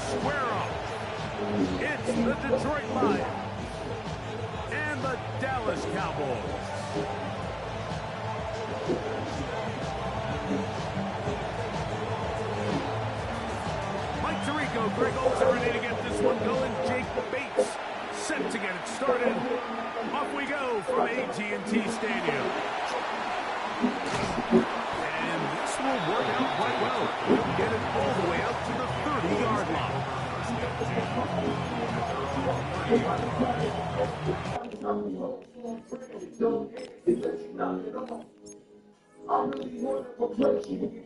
square up. It's the Detroit Lions and the Dallas Cowboys. Mike Tirico, Greg Olsen ready to get this one going. Jake Bates set to get it started. Off we go from AT&T Stadium. And this will work out quite well. We'll get it all the way up to the 30-yard line. I really want to replace you with you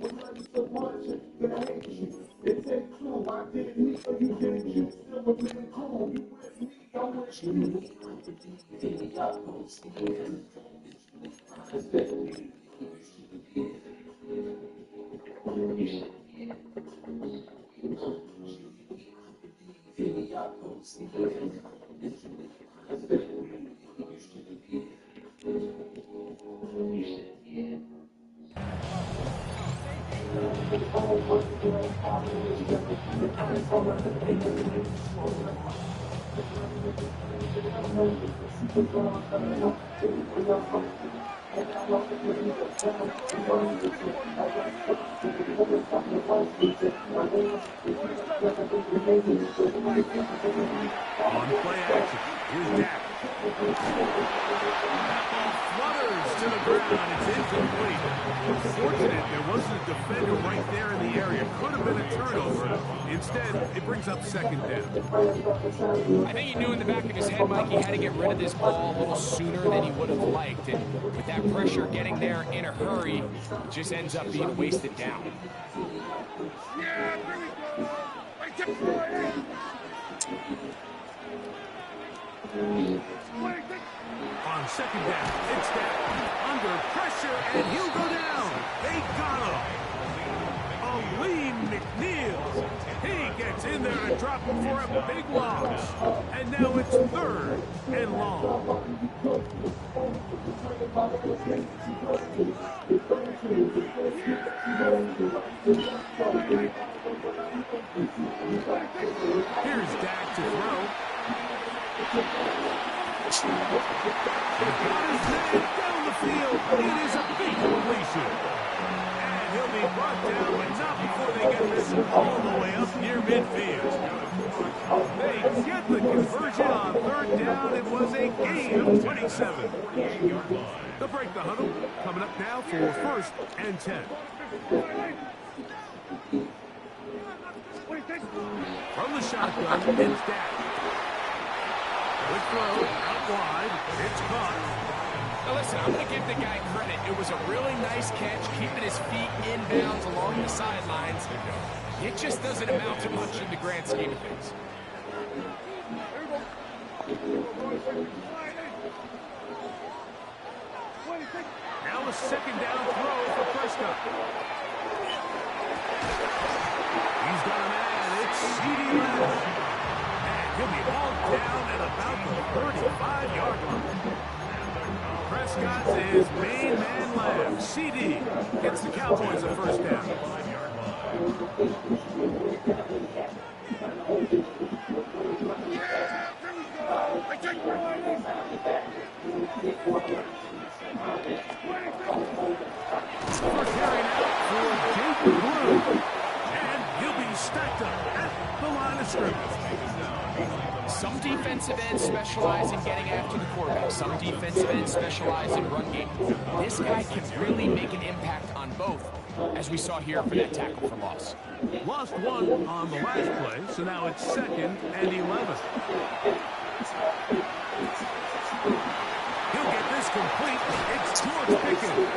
when I do so much that I hate you. It takes two, I didn't need so you didn't you. Still a really cool, you with me, I wish you. On play action, here's Dak. That ball flutters to the ground. It's incomplete. Fortunate there wasn't a defender right there in the area. Could have been a turnover. Instead, it brings up second down. I think he knew in the back of his head, Mike, he had to get rid of this ball a little sooner than he would have liked. And with that pressure getting there in a hurry, it just ends up being wasted down. Yeah, there we go. On second down, it's down. Under pressure, and he'll go down. They got him. Aleem McNeil. He gets in there and drops him for a big loss. And now it's third and long. Here's Dak to throw. He got his man down the field. It is a big completion. And he'll be brought down, but not before they get this all the way up near midfield. They get the conversion on third down. It was a gain of 27. They'll break the huddle. Coming up now for first and 10. From the shotgun, it's Dak. Quick throw, out wide, it's caught. Now listen, I'm going to give the guy credit. It was a really nice catch, keeping his feet inbounds along the sidelines. It just doesn't amount to much in the grand scheme of things. Now a second down throw for Prescott. He's got a man, it's CeeDee Lamb. He'll be hauled down at about the 35-yard line. Prescott is main man Lamb. CeeDee gets the Cowboys a first down. First carry now for Jake Blue. And he'll be stacked up at the line of scrimmage. Some defensive ends specialize in getting after the quarterback. Some defensive ends specialize in run game. This guy can really make an impact on both, as we saw here for that tackle for loss. Lost one on the last play, so now it's second and 11. He'll get this complete. It's George Pickens.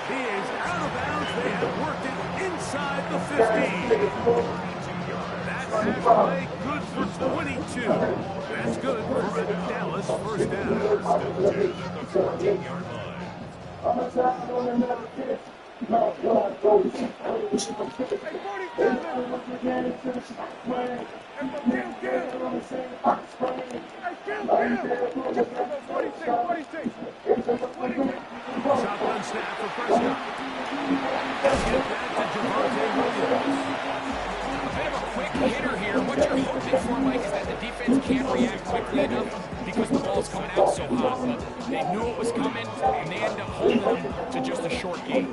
He is out of bounds. They have worked it inside the 15. That pass play good for 22. That's good for a Dallas first down. Shotgun snap for Prescott. Get back to Javonte Williams. A bit of a quick hitter here, what you're hoping for, Mike, is that the defense can't react quickly enough because the ball's coming out so hot. But they knew it was coming, and they end up holding them to just a short gain.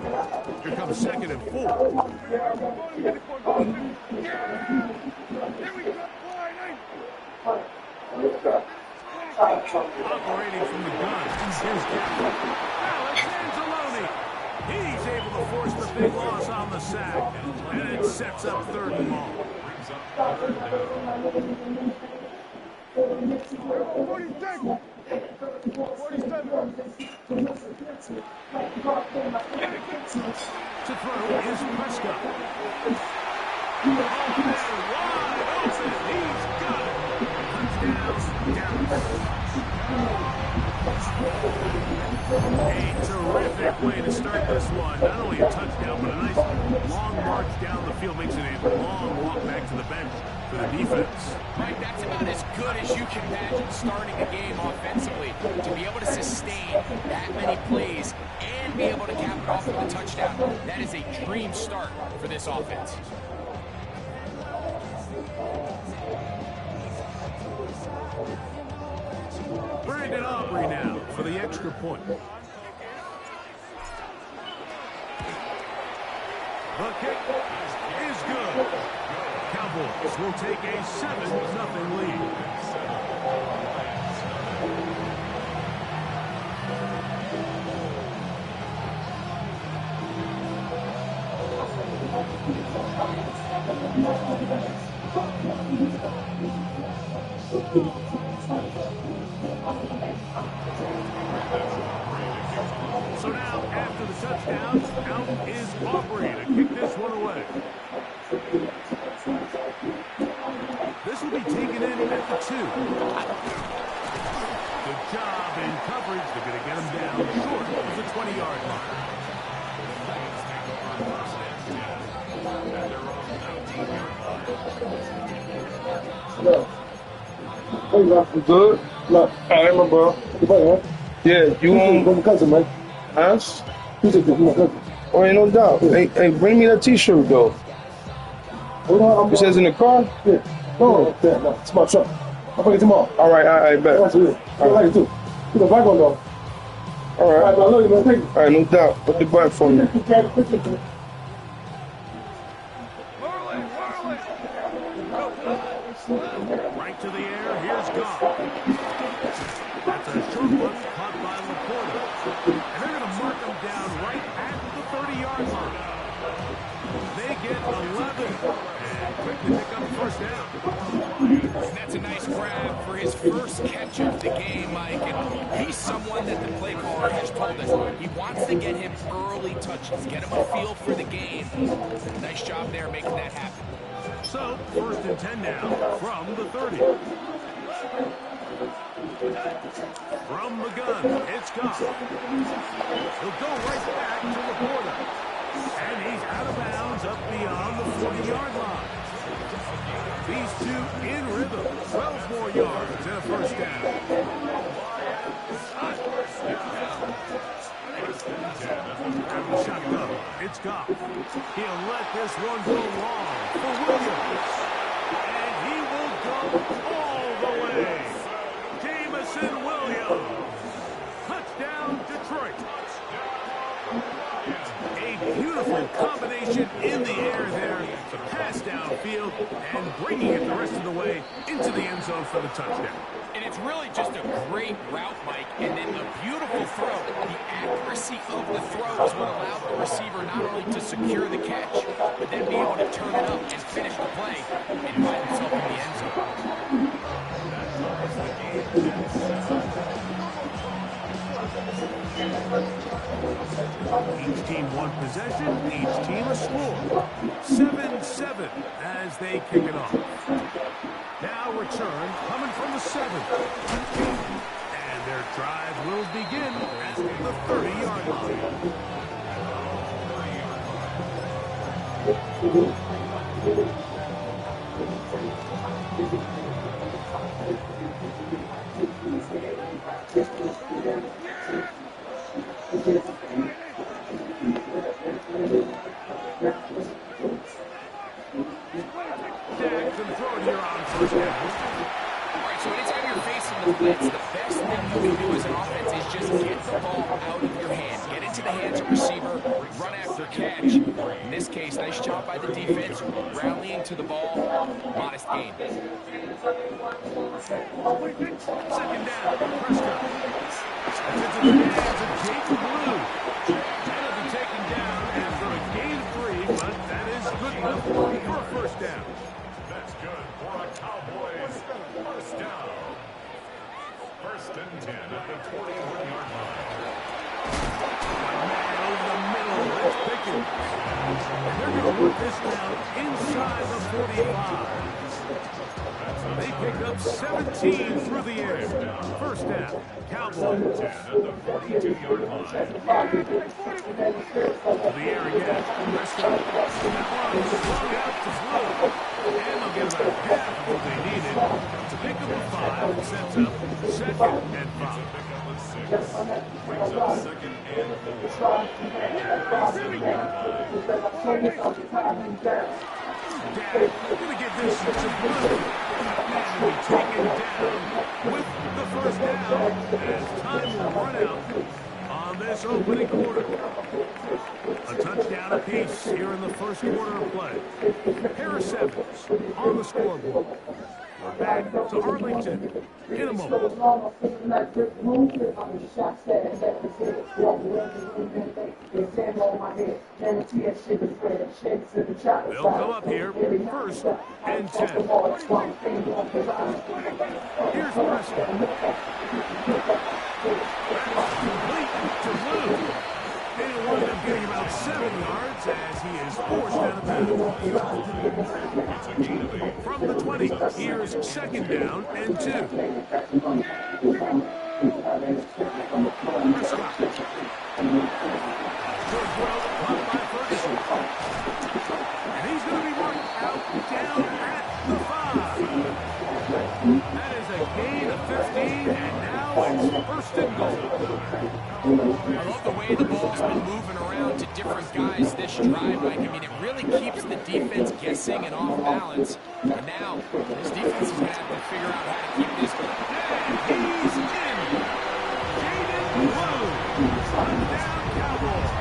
Here comes 2nd and 4. Operating from the gun. Here's Alex Anzalone. He's able to force the big loss on the sack. And it sets up 3rd and long. To throw is Prescott. Wide open. He's got it. Touchdown, Dallas. A terrific way to start this one. Not only a touchdown, but a nice long march down the field. Makes it a long walk back to the bench for the defense. Mike, that's about as good as you can imagine starting a game offensively. To be able to sustain that many plays and be able to cap it off with a touchdown, that is a dream start for this offense. Brandon Aubrey now for the extra point. The kick is good. Cowboys will take a 7-0 lead. So now, after the touchdown, out is Aubrey to kick this one away. This will be taken in at the 2. Good job in coverage. They're going to get him down short of the 20-yard line. Good. Look, I remember, bro. Yeah, you From cousin, man. huh? Who's it? My cousin. Oh, ain't no doubt. Hey, bring me that T-shirt though. Hold on, It says in the car. yeah. No, it's my truck. I'll bring it tomorrow. All right, bet. That's it. I like it too. Put the bike on though. All All right, right, I love you, man. Thank you. all right, no doubt. Put the bike for me. Right to the air. Here's Goff. That's a short one caught by Laporta. And they're going to mark him down right at the 30-yard line. They get 11 and quickly pick up first down. And that's a nice grab for his first catch of the game, Mike. And he's someone that the play caller has told us he wants to get him early touches, get him a feel for the game. Nice job there making that happen. So, 1st and 10 now from the 30. From the gun, it's Goff. He'll go right back to Laporta. And he's out of bounds up beyond the 40-yard line. These two in rhythm. 12 more yards and a first down. Out of the shotgun, it's Goff. He'll let this one go long for Williams. And he will go all the way. Jameson Williams. Touchdown, Detroit. A beautiful combination in the air there. The pass downfield and bringing it the rest of the way into the end zone for the touchdown. And it's really just a great route, Mike, and then a beautiful throw. The accuracy of the throw is what allowed the receiver not only to secure the catch, but then be able to turn it up and finish the play and find himself in the end zone. Each team one possession, each team a score. 7-7 as they kick it off. Now return coming from the 7. And their drive will begin at the 30-yard line. stacks and throw it here on first down. All right, so anytime you're facing the blitz, the best thing you can do as an offense is just get the ball out of your hand. Get into the hands of receiver, run after catch. In this case, nice job by the defense, rallying to the ball, modest gain. Second down, Prescott. It's into the hands of Jacob Blue. That'll be taken down after a gain of 3, but that is good enough for a first down. That's good for a Cowboys first down. First and 10 at the 21-yard line. Man over the middle, it's Pickens. And they're going to work this down inside the 45. They pick up 17 through the air. First down, Cowboys. 10 at the 42-yard line. To the air again. Prescott. That one swung out to Blue. And they'll get about half of what they needed to pick up a 5. Sets up second and 5. Pick up a 6. Brings up second and 4. 37-yard line. Dad, going to get this to Blue. And we take it down with the first down as time will run out on this opening quarter. A touchdown apiece here in the first quarter of play. Harris Evans on the scoreboard. We're back to Arlington in a moment. They'll come up here first and 10. Here's Prescott. Complete to Blue. He'll wind up getting about 7 yards as he is forced out of bounds. It's a gain of 8. From the 20, here's second down and 2. Prescott. Good throw, caught by Ferguson. And he's going to be marked out down at the 5. That is a gain of 15, and now it's first and goal. I love the way the ball's been moving around to different guys this drive, Mike. I mean, it really keeps the defense guessing and off balance. And now, this defense is going to have to figure out how to keep this going. And he's in. Jaden Blue. Touchdown, Cowboys.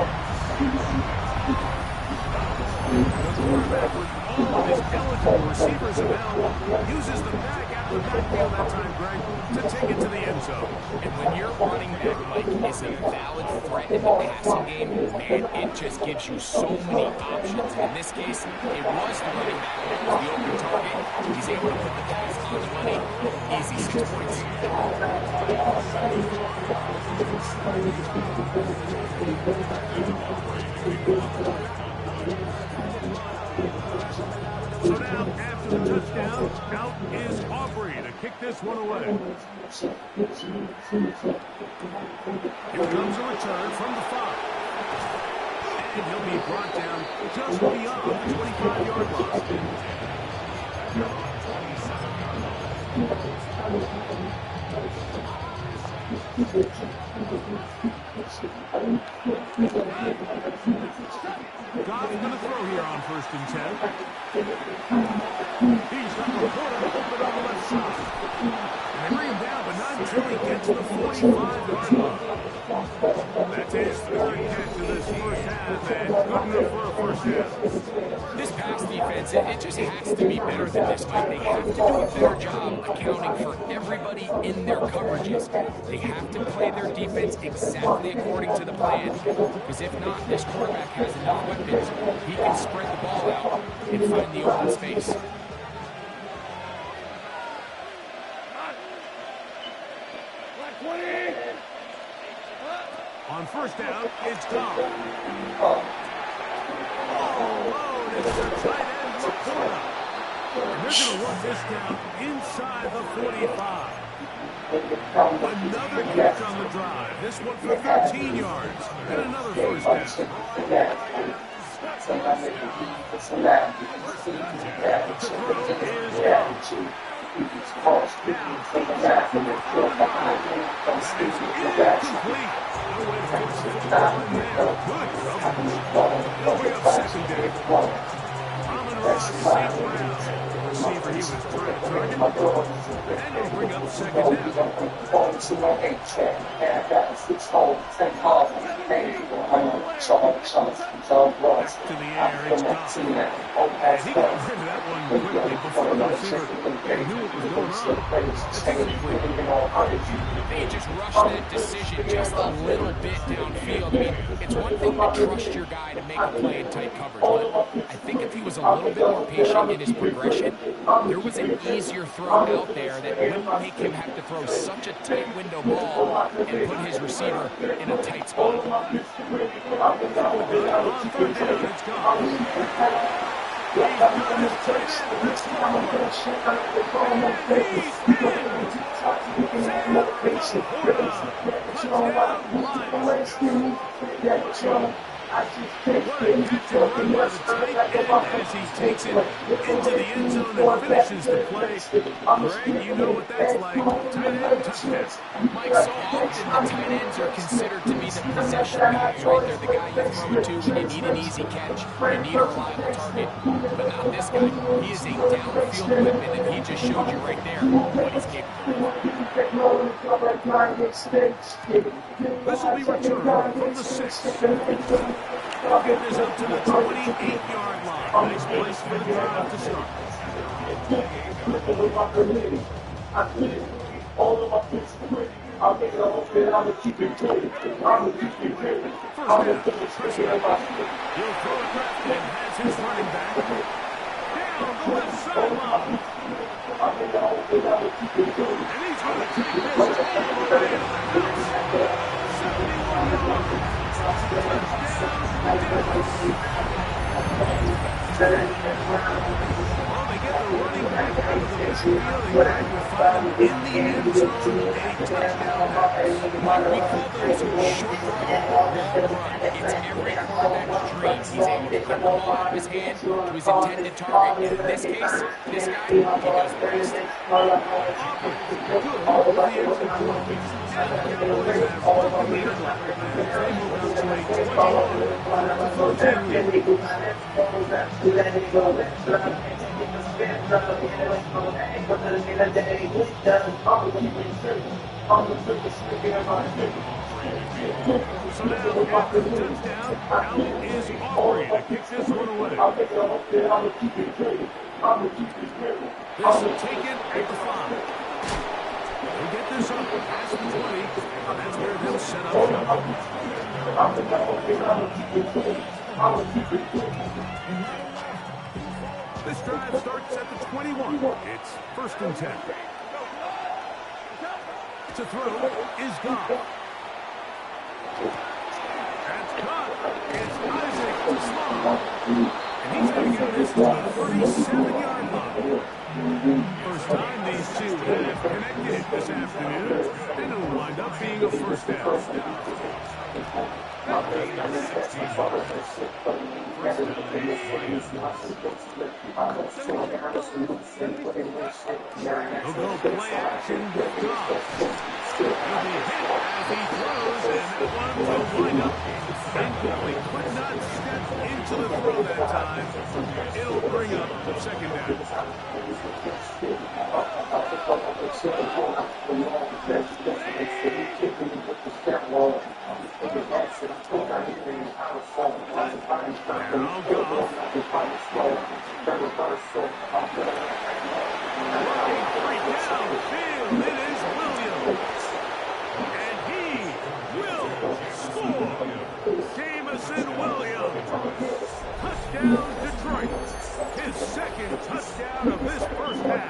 The quarterback with all of his eligible receivers available uses the back out of the backfield that time, Greg, to take it to the end zone. And when your running back, Mike, is a valid threat in the passing game, man, it just gives you so many options. In this case, it was the running back that was the open target. He's able to put the pass on the money. Easy 6 points. So now, after the touchdown, out is Aubrey to kick this one away. Here comes a return from the 5. And he'll be brought down just beyond the 25-yard line. Goff's going to throw here on first and 10. He's got Laporta open on the left side. And they bring him down, but not until he gets to the 45-yard line. That's his third catch of this first half, and good enough for a first down. This pass defense, it just has to be better than this, Mike. They have to do a better job accounting for everybody in their coverages. They have to play their defense exactly according to the plan, because if not, this quarterback has enough weapons. He can spread the ball out and find the open space. On first down, it's Goff. All alone, it's the tight end, Laporta. And they're going to run this down inside the 45. Another catch on the drive. This one for 13 yards. And another first down. The throw is Goff. Incomplete. No way to force the football in there. Good throw. They'll bring up second down. Amon-Ra St. Brown is trying to target. And it'll bring up second down. To the air, it's Goff. And he got rid of that one quickly before the receiver knew what was going on. It's incomplete. They just rushed that decision just a little bit downfield. I mean, it's one thing to trust your guy to make a play in tight coverage, but I think if he was a little bit more patient in his progression, there was an easier throw out there that wouldn't make him have to throw such a tight window ball and put his receiver in a tight spot. On third down, it's Goff. He's got his tight end. That's as he takes it into the end zone and finishes the play. Greg, you know what that's like. Tight end touchdown. Mike, so often the tight ends are considered to be the possession guys, right? They're the guy you throw to when you need an easy catch, you need a reliable target. But not this guy. He is a downfield weapon, and he just showed you right there what he's capable of. This will be returned from the 6. It is up to the 28-yard line. Nice place for the drive to start. First down. He'll throw it left and has his running back down the left sideline. And he's going to take this all the way to the house. 71 yards. Well, they get the running back out of the backfield, and Greg will find him in the end zone, a touchdown pass. We call those short run, long run. It's every quarterback's dream. He's able to get the ball out of his hand to his intended target. In this case, this guy, he does the rest. So now, after the touchdown, Allen is Aubrey to kick this one away. This will take it at the 5. They'll get this up past the 20, and that's where they'll set up shop. This drive starts at the 21. It's 1st and 10. To throw is Goff. That's caught. It's Isaac to Small. And he's going to get this to the 37-yard line. First time these two have connected this afternoon, and it'll wind up being a first down. He'll go play action with Goff. He'll be hit as he throws, and that one will wind up incomplete. Could not step into the throw that time. It'll bring up second down. Now Goff. Working right downfield, it is Williams. And he will score. Jamison Williams. Touchdown, Detroit. His second touchdown of this first half.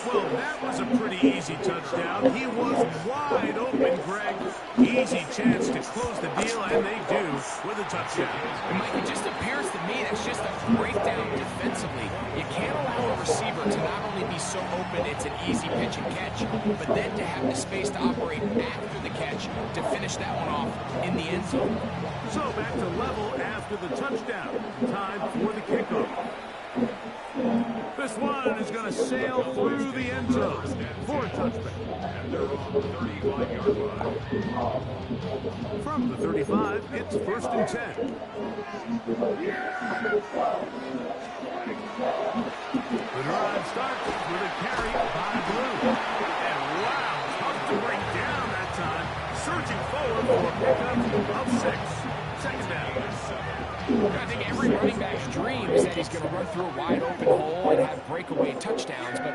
Well, that was a pretty easy touchdown. He was wide open, Greg. Easy chance to close the deal, and they do with a touchdown. And Mike, it just appears to me that's just a breakdown defensively. You can't allow a receiver to not only be so open it's an easy pitch and catch, but then to have the space to operate after the catch to finish that one off in the end zone. So back to level after the touchdown. Time for the kickoff. This one is going to sail through the end zone for a touchback. From the 35, it's 1st and 10. The drive starts with a carry by Blue. And wow, tough to bring down that time. Surging forward for a pickup of 6. Second down. I think every running back's dream is that he's going to run through a wide open hole and have breakaway touchdowns, but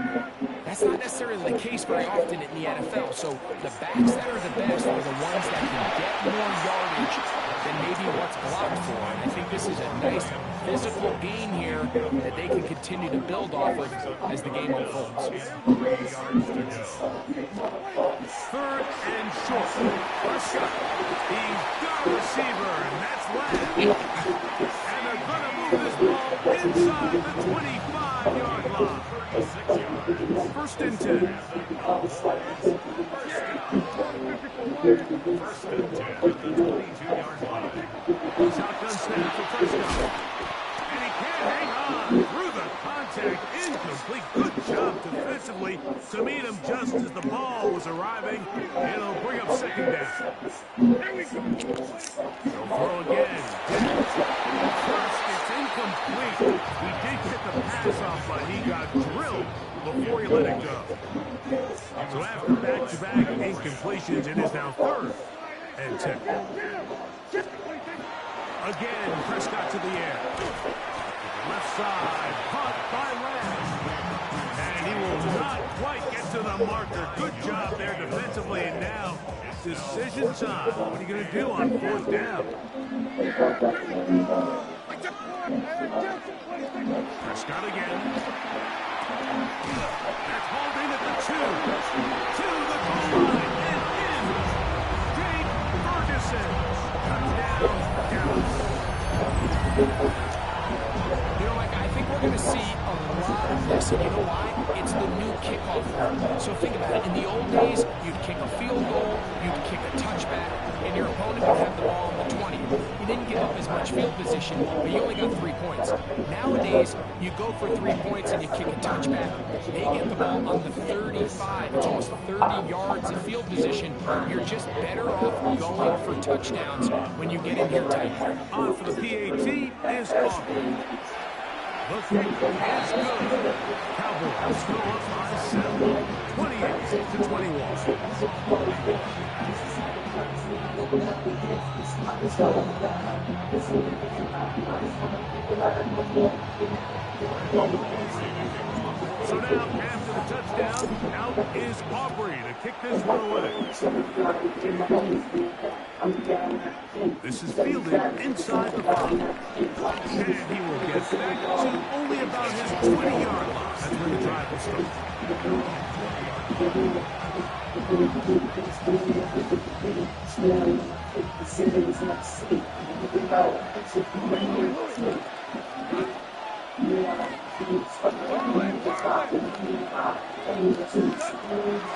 that's not necessarily the case very often in the NFL. So the backs that are the best are the ones that can get more yardage than maybe what's blocked for. And I think this is a nice physical gain here that they can continue to build off of as the game unfolds. 3rd and short. Prescott. He's got a receiver, and that's Lamb. And they're going to move this ball inside the 25-yard line. 1st and 10. 1st and 10 at the 22-yard line. Shotgun snap for Prescott. And he can't hang on through the contact. Incomplete. Good job defensively to meet him just as the ball was arriving. It'll bring up 2nd down. They'll throw again. First, it's incomplete. He did get the pass off, but he got drilled before he let it go. So after back-to-back incompletions, it is now 3rd and 10. Again, Prescott to the air. Left side, caught by Lamb. And he will not quite get to the marker. Good job there defensively. And now, decision time. What are you going to do on 4th down? Prescott again. That's hauled in at the 2. To the goal line. And in. Jake Ferguson. Touchdown, Dallas. You know, Mike, I think we're going to see a lot of this, and you know why? It's the new kickoff rule. So think about it. In the old days, you'd kick a field goal, you'd kick a touchback, and your opponent would have the ball on the 20. You didn't give up as much field position, but you only got 3 points. Nowadays, you go for 3 points and you kick a touchback. They get the ball on the 35. It's almost 30 yards of field position. You're just better off going for touchdowns when you get in here tight. On for the PAT is Aubrey. The kick is good. Cowboys go up by 7, 28 to 21. So now, after the touchdown, out is Aubrey to kick this one away. This is fielded inside the 5. And he will get back to only about his 20-yard line. That's where the drive will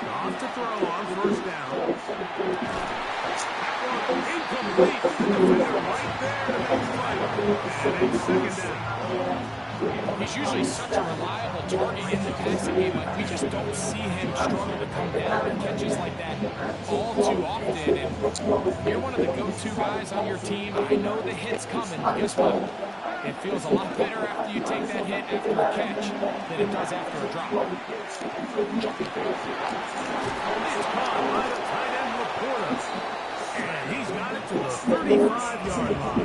Off to throw on 1st down. Incomplete. Defender right there to make the fight. And it's 2nd down. He's usually such a reliable target in the passing game, but we just don't see him struggle to come down with catches like that all too often. And you're one of the go-to guys on your team. I know the hit's coming. Guess what? It feels a lot better after you take that hit after a catch than it does after a drop. It's caught by the tight end Laporta. And he's got it to the 35-yard line.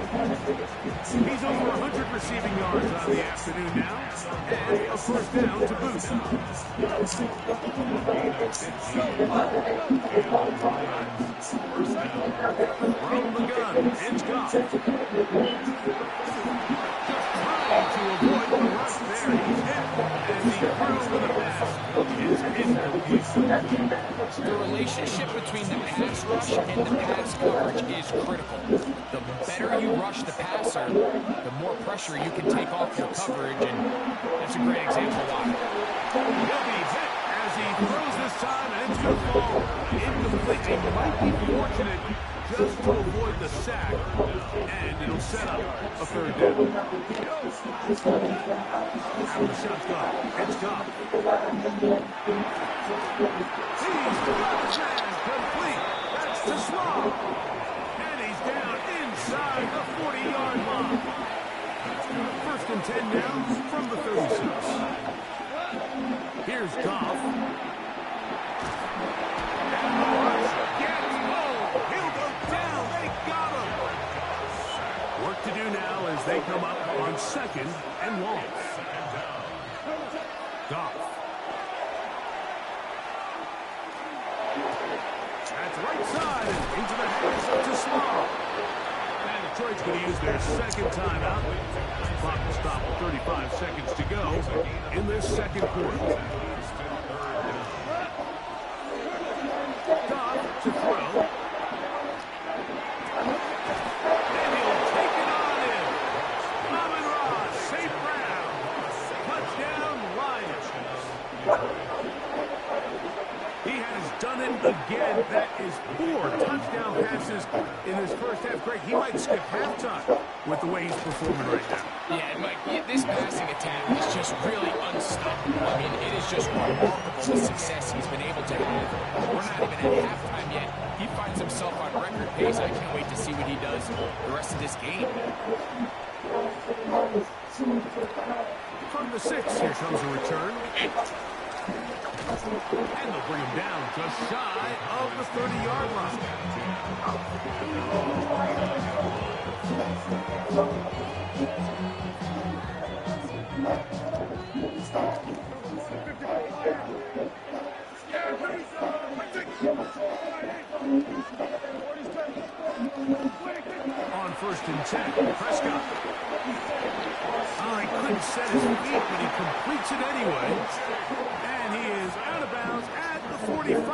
He's over 100 receiving yards on the afternoon now. And a 1st down to boot. From the gun, it's Goff. Just trying to avoid the rush there. He's hit. And the throw with a pass is incomplete. The relationship between the pass rush and the pass coverage is critical. The better you rush the passer, the more pressure you can take off your coverage, and that's a great example why. He'll be hit as he throws this time, and it's going to fall incomplete. They might be fortunate just to avoid the sack, and it'll set up a 3rd down. Out of the shotgun, it's Goff. He's got the man complete. That's to Small. And he's down inside the 40-yard line. 1st and 10 now from the 36. Goff. That's right side and into the hands of Small. And Detroit's going to use their second timeout. Clock will stop with 35 seconds to go in this second quarter. Goff to throw. And he'll take it on in. Amon-Ra, St. Brown. Touchdown, Lions. He has done it again. That is 4 touchdown passes in his first half. Greg, he might skip halftime with the way he's performing right now. Yeah, Mike, this passing attack is just really unstoppable. I mean, it is just remarkable the success he's been able to have. We're not even at halftime yet. He finds himself on record pace. I can't wait to see what he does the rest of this game. From the 6, here comes a return. And they'll bring him down just shy of the 30-yard line. On 1st and 10, Prescott. Oh, he couldn't set his feet, but he completes it anyway. And he is out of bounds at the 45.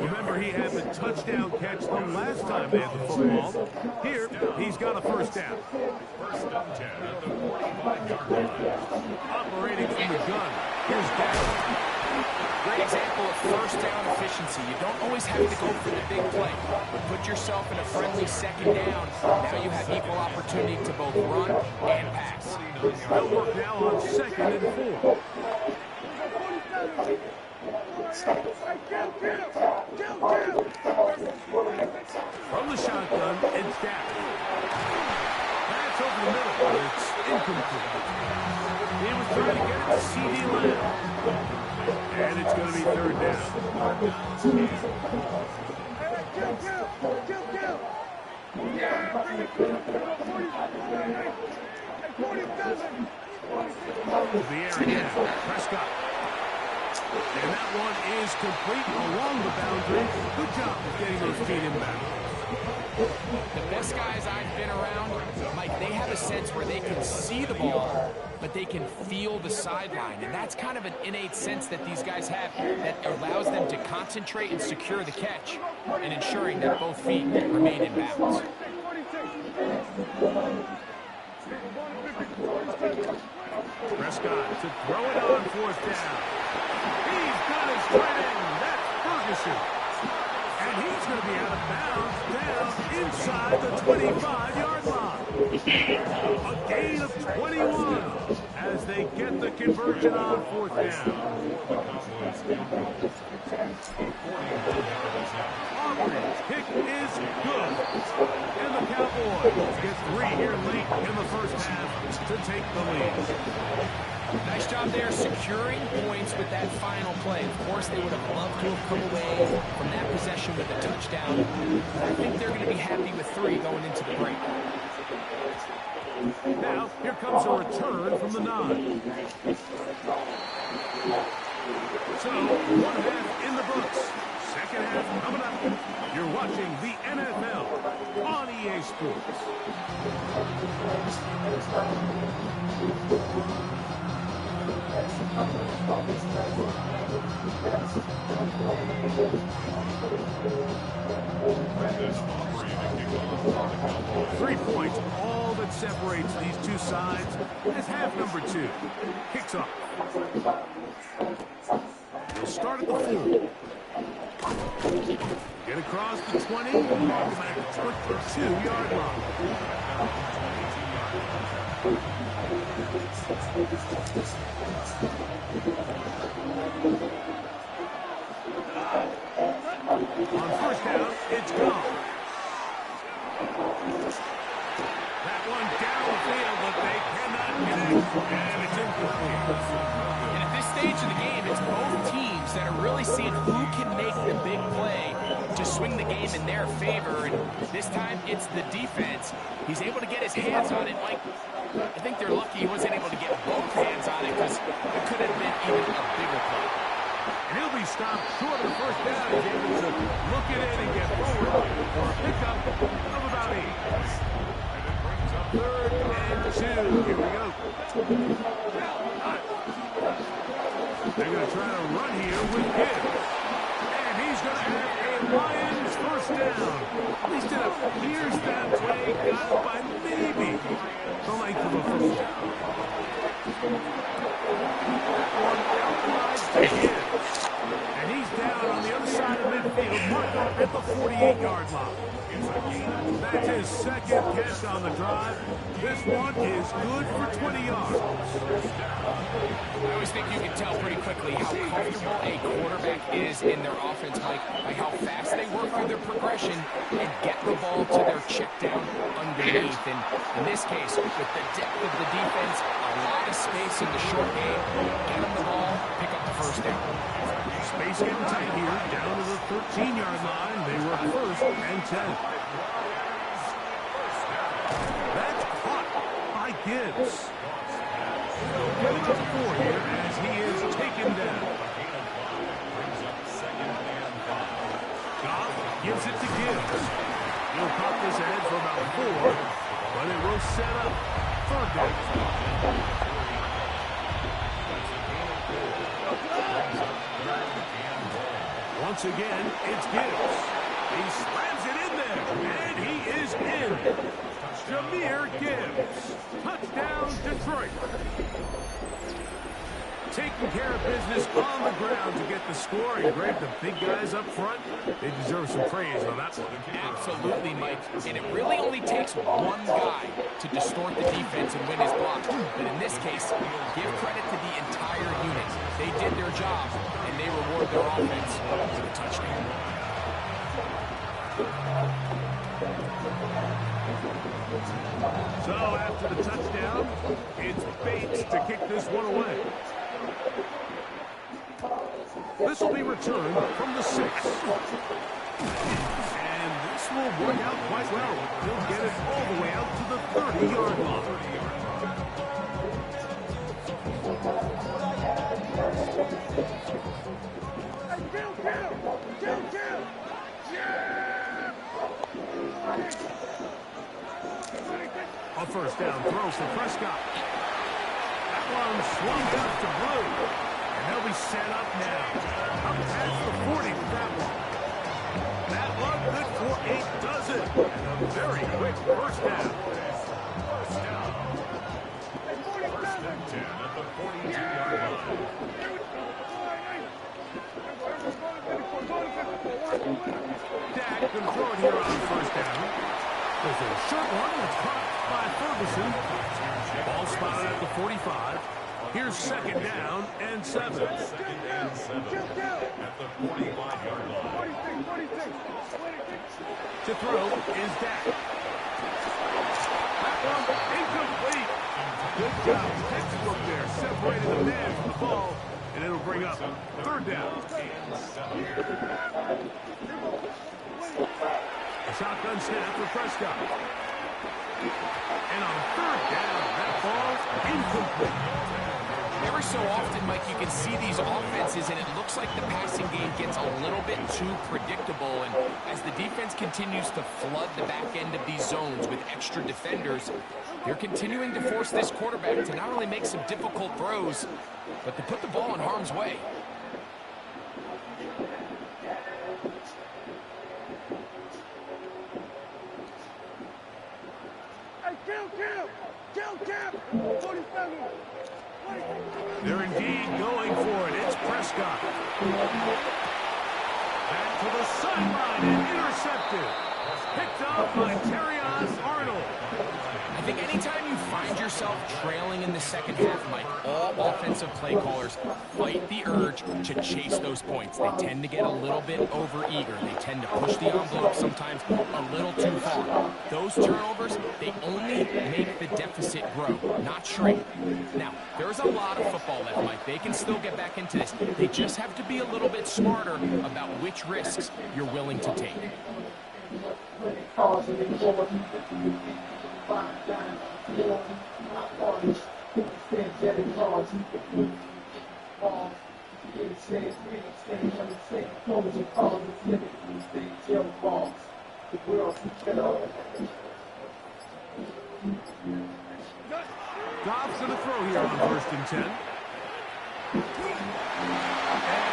Remember, he had the touchdown catch the last time they had the football. Here, he's got a first down. 1st and 10 at the 45-yard line. Operating from the gun. Here's down. Great example of first down efficiency. You don't always have to go for the big play, but put yourself in a friendly second down. Now you have equal opportunity to both run and pass. They'll work now on 2nd and 4. From the shotgun, it's down. That's over the middle, but it's incomplete. He was trying to get it to C.D. Lamb. And it's going to be 3rd down. The air again. Prescott. And that one is complete along the boundary. Good job of getting those feet inbound. The best guys I've been around, Mike, they have a sense where they can see the ball, but they can feel the sideline. And that's kind of an innate sense that these guys have that allows them to concentrate and secure the catch and ensuring that both feet remain in bounds. Prescott to throw it on 4th down. He's got his tight end. That's Ferguson. And he's going to be out of bounds down inside the 25-yard line. A gain of 21 as they get the conversion on 4th down. Auburn's kick is good. And the Cowboys get 3 here late in the first half to take the lead. Nice job there securing points with that final play. Of course, they would have loved to have come away from that possession with a touchdown. I think they're going to be happy with 3 going into the break. Now, here comes a return from the 9. So, 1 half in the books. Second half coming up. You're watching the NFL on EA Sports. Three points, all that separates these two sides as half number 2 kicks off. They'll start at the 4. Get across the 20, back to the 22-yard line. On 1st down, it's gone. That one downfield, but they cannot connect, and it's incomplete. And at this stage of the game, it's both teams that are really seeing who can make the big play to swing the game in their favor. And this time, it's the defense. He's able to get his hands on it. Mike, I think they're lucky he wasn't able to get both hands on it. because it could have been even a bigger play. And he'll be stopped short of the first down. He's able to look it in and get forward for a pickup of about 8. And it brings up 3rd and 2. Here we go. They're going to try to run here with Gibbs. And he's going to have a Lions first down. At least it appears that way. Got it by maybe the length of a first down. Outside to Gibbs. And he's down on the other side of midfield, marked up at the 48-yard line. That's his 2nd catch on the drive. This one is good for 20 yards. I always think you can tell pretty quickly how comfortable a quarterback is in their offense, Mike, by how fast they work through their progression and get the ball to their check down underneath. And in this case, with the depth of the defense, a lot of space in the short game, get them the ball, pick up the first down. Space getting tight here, down to the 13-yard line. They were 1st and 10. That's caught by Gibbs. Coming up 4 here as he is taken down. Goff gives it to Gibbs. He'll pop this ahead for about 4, but it will set up 3rd down. Once again, it's Gibbs. He slams it in there, and he is in. Jahmyr Gibbs. Touchdown, Detroit. Taking care of business on the ground to get the score and grab the big guys up front. They deserve some praise on that one. Absolutely, Mike. And it really only takes one guy to distort the defense and win his block. But in this case, give credit to the entire unit. They did their job, and they reward their offense with a touchdown. So after the touchdown, it's Bates to kick this one away. This will be returned from the 6. And this will work out quite well. He'll get it all the way out to the 30-yard line. A first down throw for Prescott. That one swung out to Blue. And they'll be set up now. Up past the 40 with that one. That one good for 8 does it. And a very quick first down. First down. 1st and 10 at the 42-yard line. Dak can throw it here on first down. There's a short one that's caught by Ferguson. Ball spotted at the 45. Here's 2nd down and 7. 2nd and 7 at the 45-yard line. To throw is Dak. That one incomplete. Good job. Textbook there. Separated the man from the ball. And it'll bring up 3rd down. A shotgun snap for Prescott. And on 3rd down, that ball's incomplete. Every so often, Mike, you can see these offenses, and it looks like the passing game gets a little bit too predictable. And as the defense continues to flood the back end of these zones with extra defenders, they're continuing to force this quarterback to not only make some difficult throws, but to put the ball in harm's way. They're indeed going for it. It's Prescott. Back to the sideline and intercepted. Picked up by Terrion Arnold. I think anytime you find yourself trailing in the second half, Mike, all offensive play callers fight the urge to chase those points. They tend to get a little bit over-eager. They tend to push the envelope sometimes a little too far. Those turnovers, they only make the deficit grow, not shrink. Now, there's a lot of football left, Mike. They can still get back into this. They just have to be a little bit smarter about which risks you're willing to take. Dobbs to the throw here on 1st and 10. And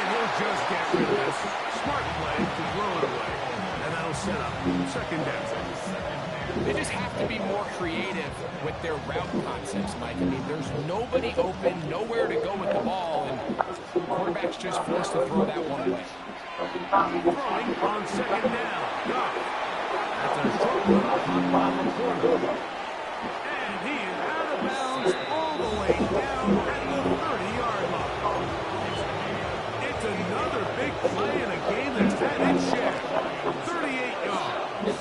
he'll just get rid of this. Smart play to throw it away. And that'll set up 2nd down. They just have to be more creative with their route concepts, Mike. I mean, there's nobody open, nowhere to go with the ball, and the quarterback's just forced to throw that one away. Throwing on 2nd down. Goff. That's a short one on the corner. And he is out of bounds all the way down at the 30-yard line. It's another big play in a game that's had its share. 38 yards.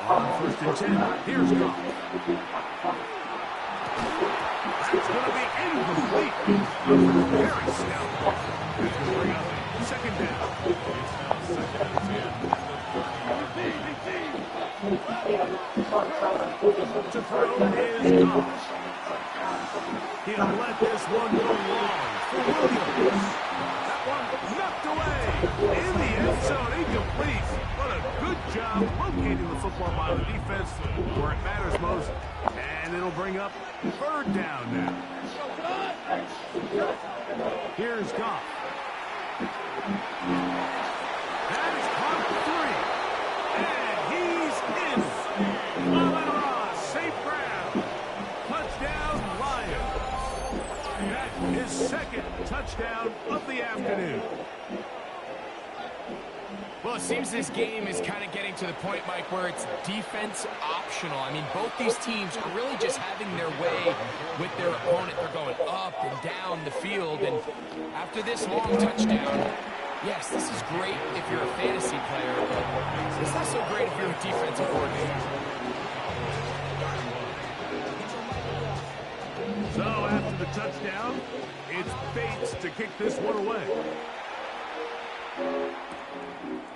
On 1st and 10, here's Goff. That's going to be incomplete. Very snap. That's going to bring up 2nd down. To throw is Goff. He'll let this one go long for Williams. That one knocked away in the end zone, incomplete. What a good job locating the football by the defense where it matters most. And it'll bring up 3rd down now. Here's Goff. That's caught 3. And he's in. Amon-Ra, safe ground. Touchdown, Lions. That is 2nd touchdown of the afternoon. Well, it seems this game is kind of getting to the point, Mike, where it's defense optional. I mean, both these teams are really just having their way with their opponent. They're going up and down the field, and after this long touchdown, yes, this is great if you're a fantasy player, but it's not so great if you're a defensive coordinator. So after the touchdown, it's Bates to kick this one away.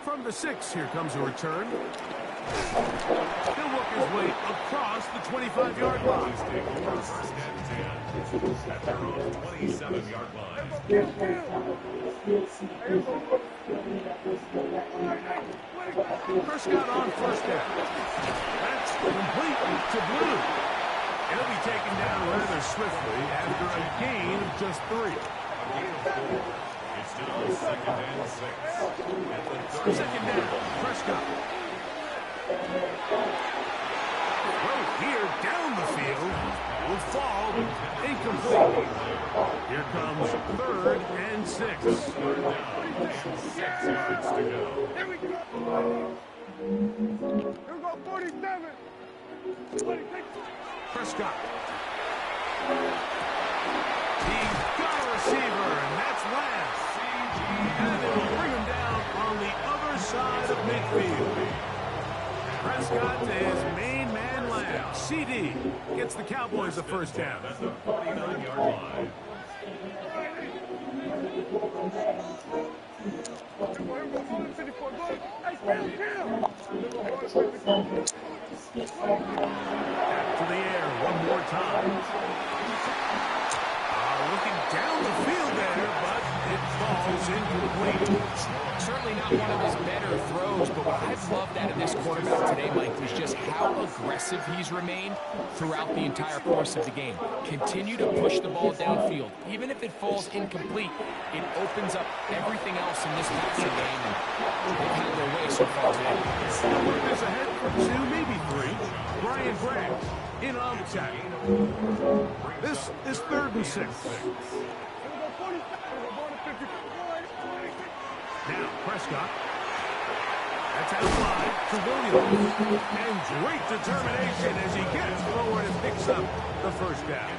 From the 6, here comes a return. He'll work his way across the 25-yard line. First and 10 at their own 27-yard line. Prescott on 1st down. That's complete to Blue. He'll be taken down rather swiftly after a gain of just 3. It's still 2nd and 6. At the 2nd down, Prescott. Throw here down the field. Will fall. Incomplete. Here comes 3rd and 6. 3rd down. 6 yards to go. Here we go. Here we go, 47. Prescott. He's got a receiver, and that's Lance. And it will bring him down on the other side of midfield. Prescott to his main man, Lance. CD gets the Cowboys a 1st down. At the 49-yard line. To the air one more time. Looking down the field there, but it falls incomplete. Certainly not one of his better throws, but what I've loved out of this quarterback today, Mike, is just how aggressive he's remained throughout the entire course of the game. Continue to push the ball downfield. Even if it falls incomplete, it opens up everything else in this passing game, and they've had their way so far today. There's ahead for 2, maybe 3. Brian Branch in on the tack. This is 3rd and 6. Now Prescott. That's out wide to Williams. And great determination as he gets forward and picks up the 1st down.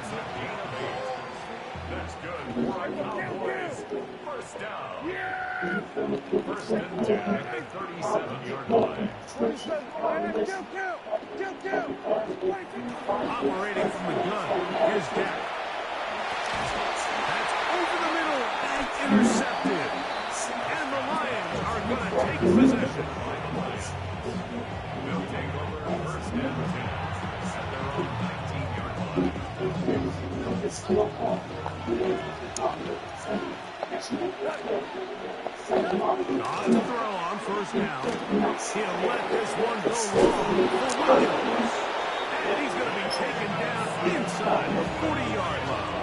That's good for a Cowboys 1st down. 1st and 10 at the 37-yard line. Operating from the gun. Here's Dak. That's over the middle and intercepted. And the Lions are are going to take possession. They'll take over first and 10 at their own 19-yard line. On the throw on first down. He'll let this one go long for Williams. And he's going to be taken down inside the 40-yard line.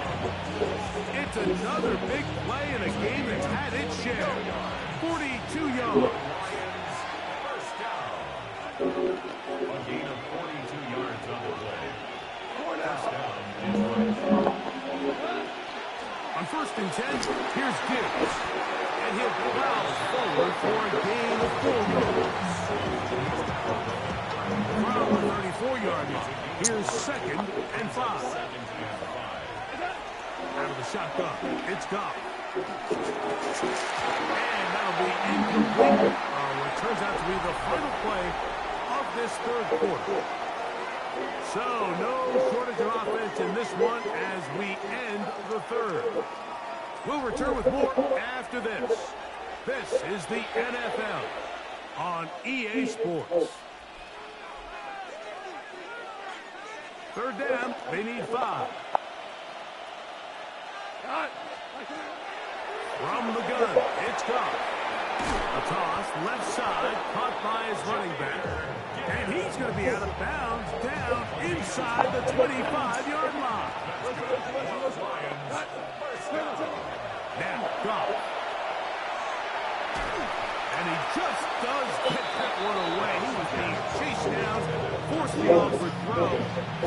It's another big play in a game that's had its share. 42 yards. First down. A gain of 42 yards on the play. First down is right. On first and 10, here's Gibbs. And he'll prowl forward for a gain of 4 yards. From the 34-yard line, here's second and 5. Out of the shotgun, it's Goff. And that'll be incomplete. What turns out to be the final play of this third quarter. So, no shortage of offense in this one as we end the third. We'll return with more after this. This is the NFL on EA Sports. Third down, they need 5. From the gun, it's Goff. A toss, left side, caught by his running back. And he's going to be out of bounds, down inside the 25-yard line. Now, Goff. And he just does get that one away. He was being chased down, forced the awkward throw.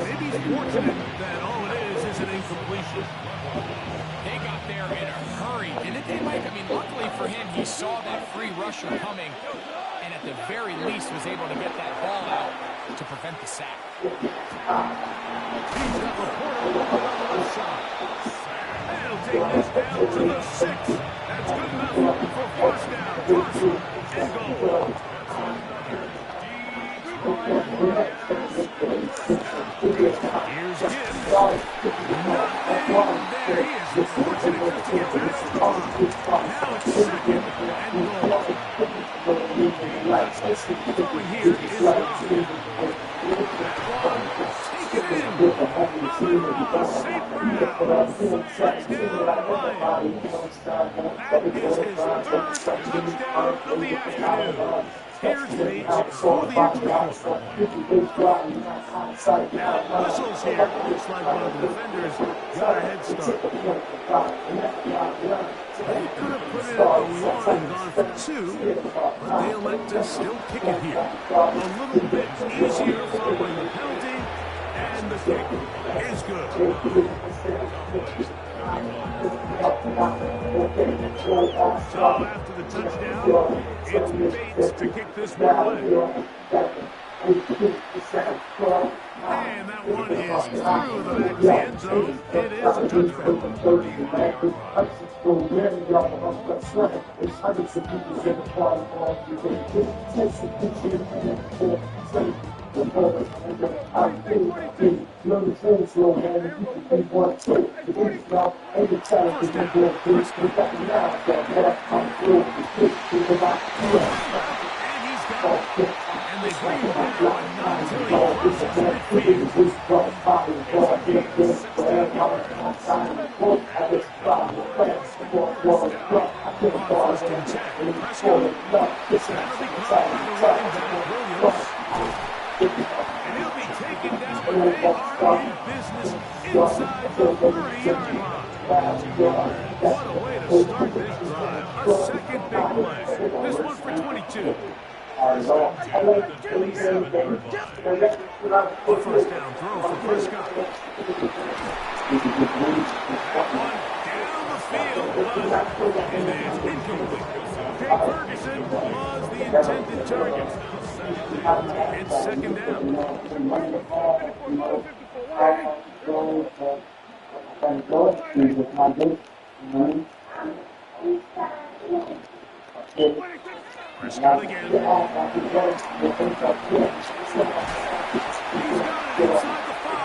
Maybe he's fortunate that all it is an incompletion. They got there in a hurry, didn't they, Mike? I mean, luckily for him, he saw that free rusher coming, and at the very least was able to get that ball out to prevent the sack. He's got Laporta over on the left side. They'll take this down to the 6. That's good enough for first down. First and goal. Here's Gibbs. Nothing there. He is fortunate just to get back to the line. Now it's second and goal. Throwing here is Goff. That one, take it in. Amon-Ra St. Brown. Touchdown, Lions. That is his third touchdown of the afternoon. Here's Bates for the extra point. Now, whistles here. Looks like one of the defenders got a head start. They could have put it at the 1 and gone for 2, but they elect to still kick it here. A little bit easier following the penalty, and the kick is good. So after the touchdown, it's Bates to kick this one away. And that one is through the back of the end zone. It is a and he's got it. And they bring him down until he crosses midfield. It's a gain, 16 yards. On first and 10, Prescott. That'll be caught by the running back, Williams. And he'll be taken down, but they are in business inside the 30-yard line. What a way to start this drive. A second big play. This one for 22. A first down throw for Prescott. That one down the field, but it is incomplete. Jake Ferguson was the intended target. It's second down. Prescott again. He's got it inside the 5.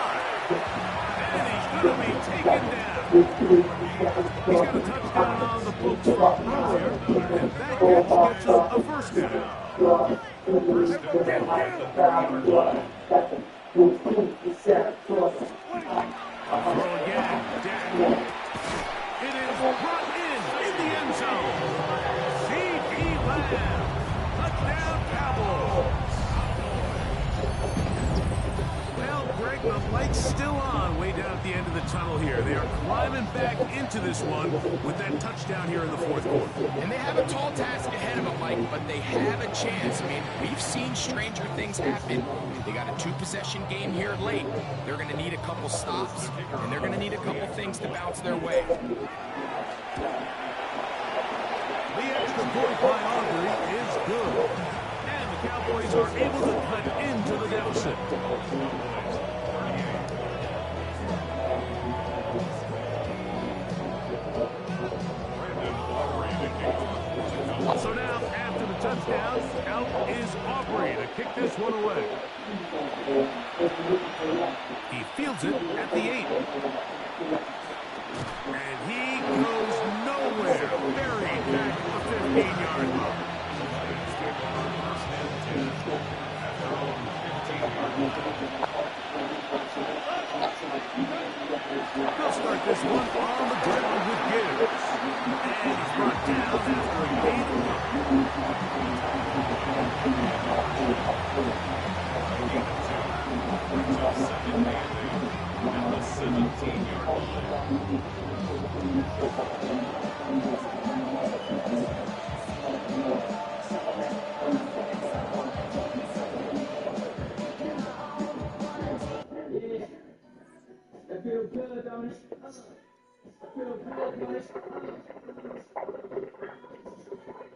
And he's going to be taken down. He's got a touchdown on the books earlier, and that gets him a Throw again. Dak. It is brought in the end zone. CeeDee Lamb. Touchdown, Cowboys. Well, Greg, the light's still on way down at the end of the tunnel here. They are climbing back into this one with that touchdown here in the fourth quarter. And they have a tall task ahead of them, Mike, but they have a chance. I mean, we've seen stranger things happen. They got a two-possession game here late. They're going to need a couple stops, and they're going to need a couple things to bounce their way. The extra point by Aubrey is good. And the Cowboys are able to cut into the deficit. So now, after the touchdown, out is Aubrey to kick this one away. He fields it at the 8. And he goes nowhere. Buried back at the 15-yard line. They'll start this one on the ground with Gibbs. And he's brought down after a gain of I feel good, don't it? I feel good, don't it?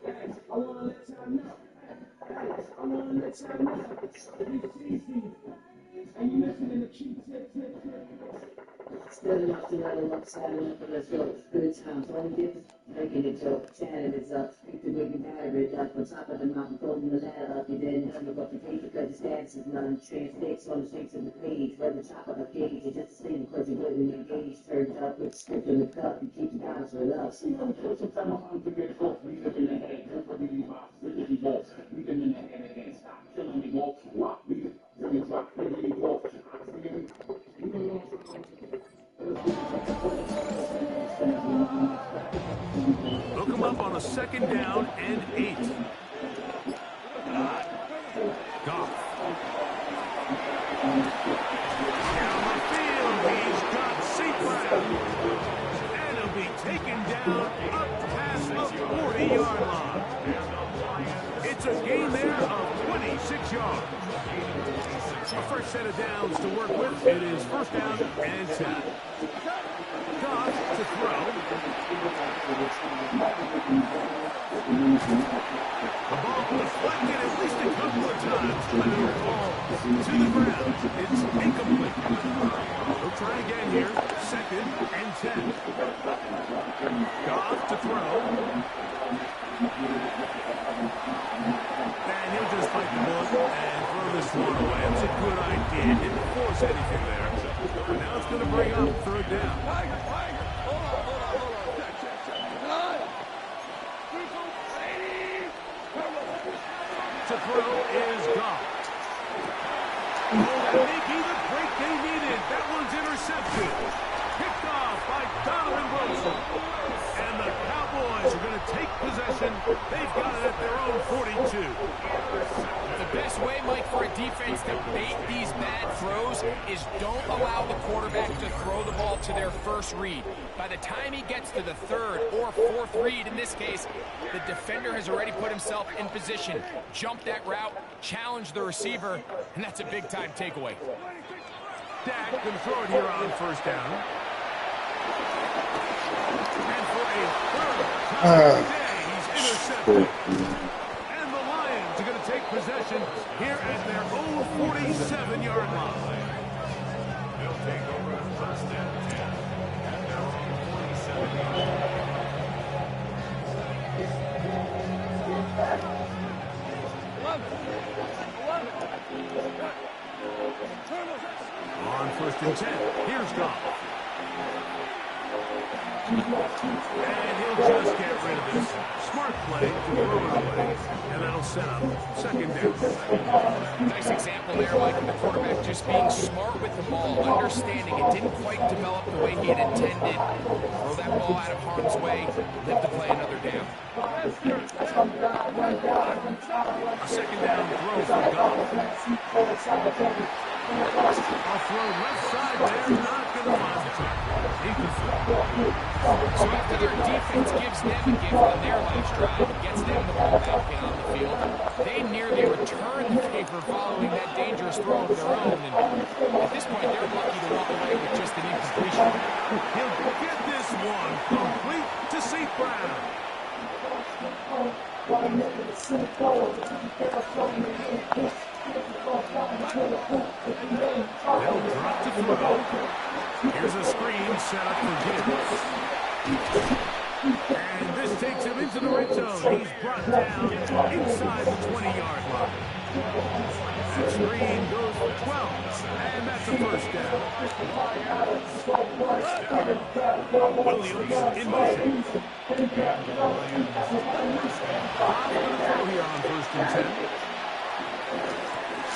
Hey, I want to let y'all know. Hey, I want to let y'all know. It's easy. And you listening to Q-Tip. Still enough to let them upside down for the show. Good times, only difference, making it joke. Chatting is up, speak to make your battery up. On top of the mountain, throwing the ladder up. You didn't know about the page because your status is none. Transfix on the streets of the page. Right the top of the page, it's just a thing because you're really engaged. Turned up with script in the cup, you keep the balance with us. You know, sometimes I'm hungry to get off. We live in the head, everybody box, really walks. We live in the head, and can't stop killing me, walk. Walk, we really rock, really walk. Look him up on a second down and 8. Goff. Down the field, he's got St. Brown. And he'll be taken down up past the 40-yard line. It's a gain there of 26 yards. A first set of downs to work with. It is first down and 10. Goff to throw. The ball deflected at least a couple of times, but it'll fall to the ground. It's incomplete. We'll try again here. Second and 10. Goff to throw. And he'll just bite the bullet and throw this one away. It was a good idea. Didn't force anything there. But now it's going to bring up third down. To throw is Goff. Oh, that may be the break they needed. That one's intercepted. Picked off by Donovan Wilson. And the Cowboys are going to take possession. They've got it at their own 42. The best way, Mike, for a defense to bait these bad throws is don't allow the quarterback to throw the ball to their first read. By the time he gets to the third or fourth read, in this case, the defender has already put himself in position, jumped that route, challenged the receiver, and that's a big-time takeaway. Dak can throw it here on first down. And for a third time today, he's intercepted. And the Lions are going to take possession here at their own 47-yard line. They'll take over first and 10 at their own 47-yard line. On first and 10, here's Goff. And he'll just get rid of this. Smart play to throw it away. And that'll set up second down. Nice example there, Mike, of the quarterback just being smart with the ball, understanding it didn't quite develop the way he had intended. Throw that ball out of harm's way, live to play another down. A second down throw for Goff. I'll throw left side there, not going to find the tackle. So after their defense gives them a gift on their last drive and gets them the ball back in on the field, they nearly return the favor following that dangerous throw of their own. And at this point, they're lucky to walk away with just an incompletion. He'll get this one complete to St. Brown. They'll drop to throw. Here's a screen set up for Gibbs. And this takes him into the red zone. He's brought down inside the 20-yard line. That screen goes for 12. And that's a first down. Williams in motion. Bob's going to throw here on 1st and 10.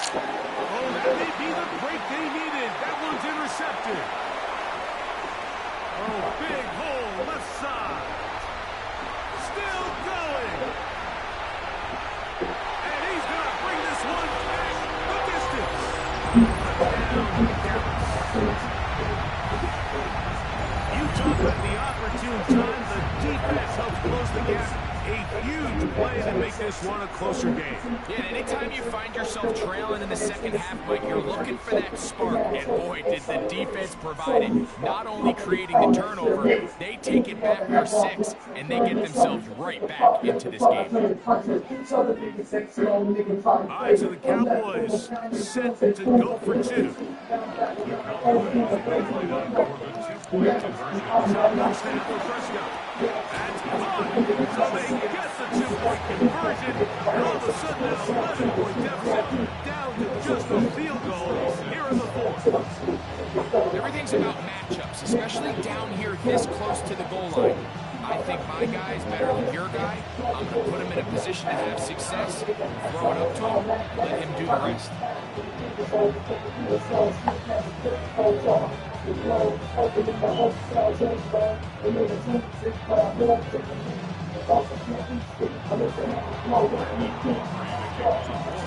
Oh, that may be the break they needed. That one's intercepted. Oh, big hole, left side. Still going. And he's going to bring this one back the distance. You talk about the opportune time. The defense helps close the gap. A huge play to make this one a closer game. Yeah, and anytime you find yourself trailing in the second half, Mike, you're looking for that spark. And boy, did the defense provide it. Not only creating the turnover, they take it back for 6, and they get themselves right back into this game. All right, so the Cowboys set to go for 2. That's fun. So they get the 2-point conversion. And all of a sudden, an 11-point deficit down to just a field goal here in the 4th. Everything's about matchups, especially down here this close to the goal line. I think my guy's better than your guy. I'm going to put him in a position to have success, throw it up to him, let him do the rest.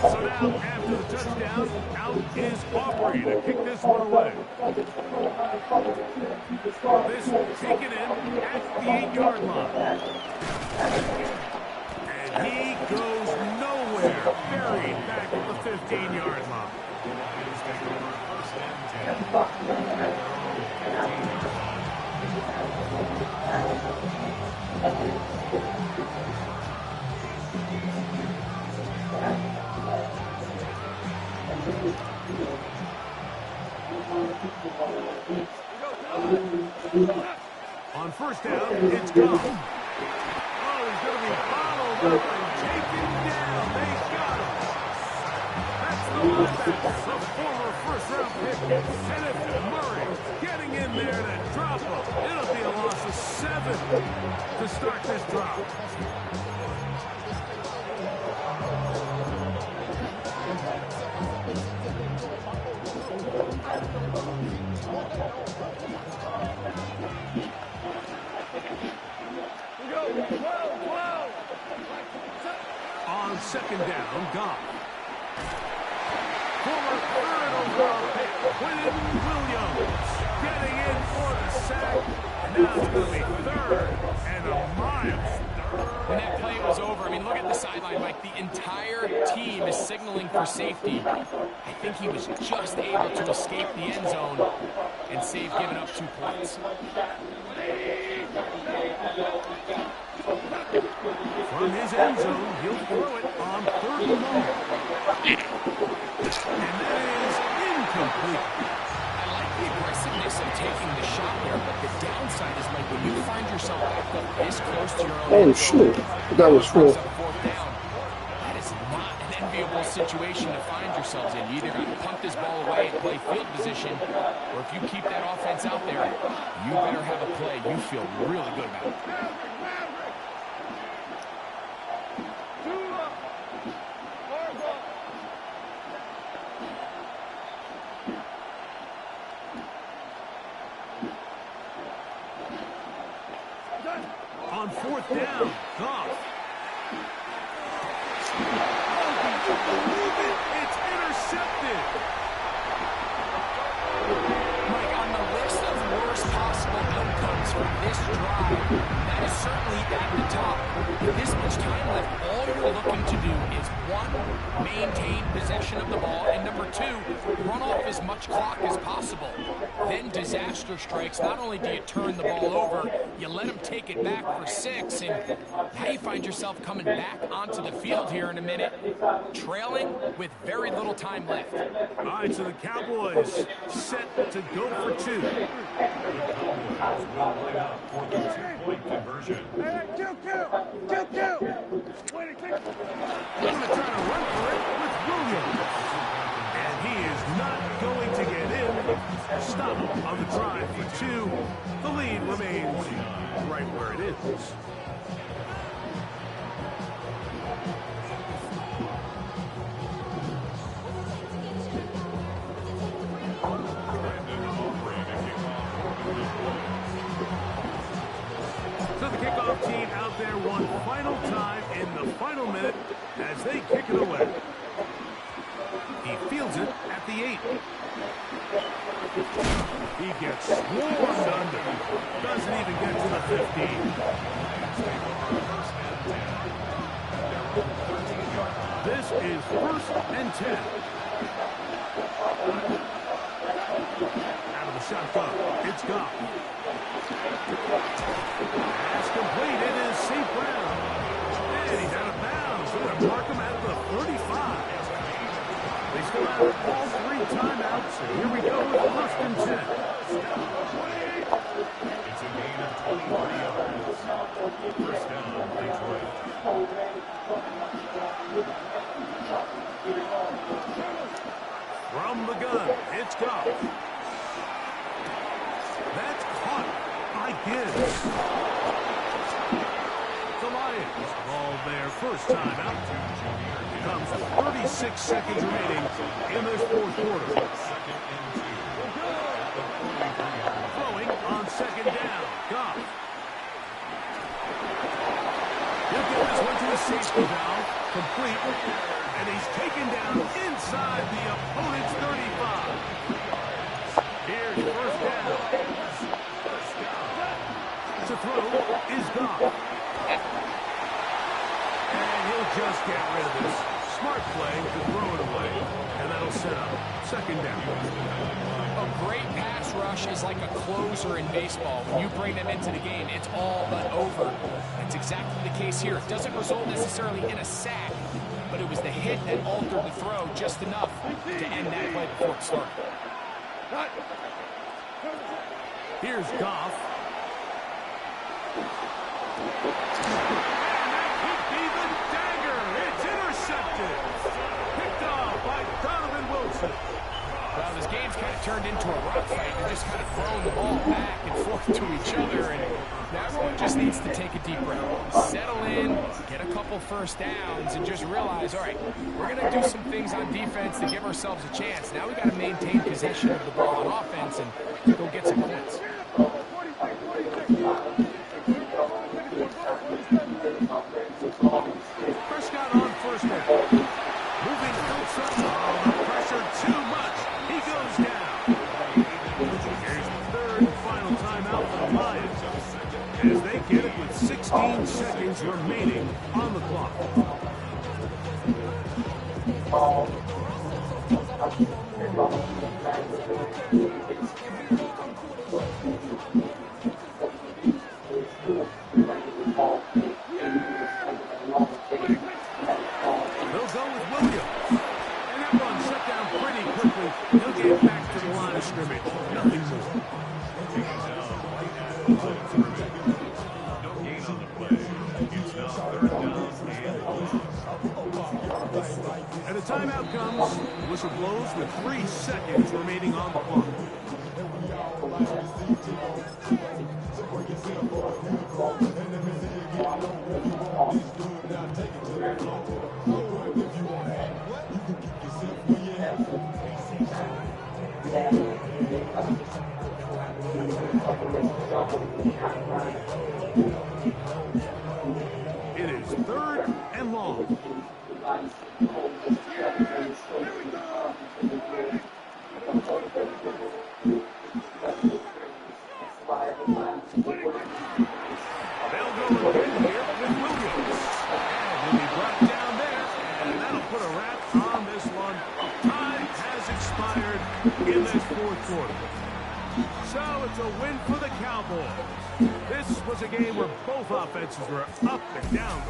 So now, after the touchdown, out is Aubrey to kick this one away. This taken in at the 8-yard line. And he goes nowhere, buried back at the 15-yard line. On 1st down, it's Goff. Oh, he's going to be followed up and taken down. They got him. That's the linebacker, the former first-round pick. And it's Murray getting in there to drop him. It'll be a loss of 7 to start this drive. On 2nd down, Goff. Former third overall pick, Quinn Williams, getting in for the sack. And now it's going to be 3rd and a mile. When that play was over, I mean, look at the sideline, Mike. The entire team is signaling for safety. I think he was just able to escape the end zone and save giving up 2 points. From his end zone, he'll throw it on 3rd and long. And that is incomplete. I like the aggressiveness of taking the shot there, but the downside is, Mike, when you find yourself back up this close to your own Oh, end zone, shit. That was full. on 4th down, that is not an enviable situation to find yourselves in. You either got to punt this ball away and play field position, or if you keep that offense out there, you better have a play you feel really good about. On fourth down, Goff. It's intercepted. Mike, on the list of worst possible outcomes for this drive, that is certainly at the top. With this much time left, all you're looking to do is, one, maintain possession of the ball, and number two, run off as much clock as possible. Then disaster strikes. Not only do you turn the ball over, you let them take it back for 6, and now you find yourself coming back onto the field here in a minute, trailing with very little time left. All right, so the Cowboys set to go for 2. The Cowboys will line up for the 2-point conversion. Hey, kill. Wait, They're going to try to run for it with Williams. And he is not going to get in. Stop on the drive for 2. The lead remains right where it is. So the kickoff team out there one final time in the final minute as they kick it away. He fields it at the 8. He gets swarmed under. Doesn't even get to the 15. This is 1st and 10. Out of the shotgun, it's Goff. That's complete. It is St. Brown. And he's out of bounds. They're going to mark him at the 35. They still have all 3 timeouts. And here we go with 1st and 10. It's a gain of 23 yards. First down, Detroit. From the gun, it's Goff. That's caught by Gibbs. The Lions ball their first time out. Comes with 36 seconds remaining in this 4th quarter. Throwing on 2nd down. Goff. He'll get this one to a safety valve. Complete. And he's taken down inside the opponent's 35. Here's 1st down. To throw is Goff. And he'll just get rid of this. Smart play to throw it away. And that'll set up 2nd down. A great pass rush is like a closer in baseball. When you bring them into the game, it's all but over. That's exactly the case here. It doesn't result necessarily in a sack, but it was the hit that altered the throw just enough to end that play before it started. Here's Goff. It's intercepted. Picked off by Donovan Wilson. Well, this game's kind of turned into a rock fight. They're just kind of throwing the ball back and forth to each other, and now everyone just needs to take a deep breath, settle in, get a couple first downs, and just realize, all right, we're going to do some things on defense to give ourselves a chance. Now we got to maintain possession of the ball on offense and go get some points. Prescott on 1st down. Moving outside. Oh, the pressure too much. He goes down. Here's the 3rd and final timeout for the Lions as they get it with 16 seconds remaining on the clock. They'll go with Williams. And that one shut down pretty quickly. He'll get back to the line of scrimmage. Nothing more. No gain on the play. It's now 3rd down and 1. And a timeout whistle blows with 3 seconds remaining on the clock. It is 3rd and long. They'll go again here with Williams. And he'll be brought down there. And that'll put a wrap on this one. Time has expired in this 4th quarter. So it's a win for the Cowboys. This was a game where both offenses were up and down the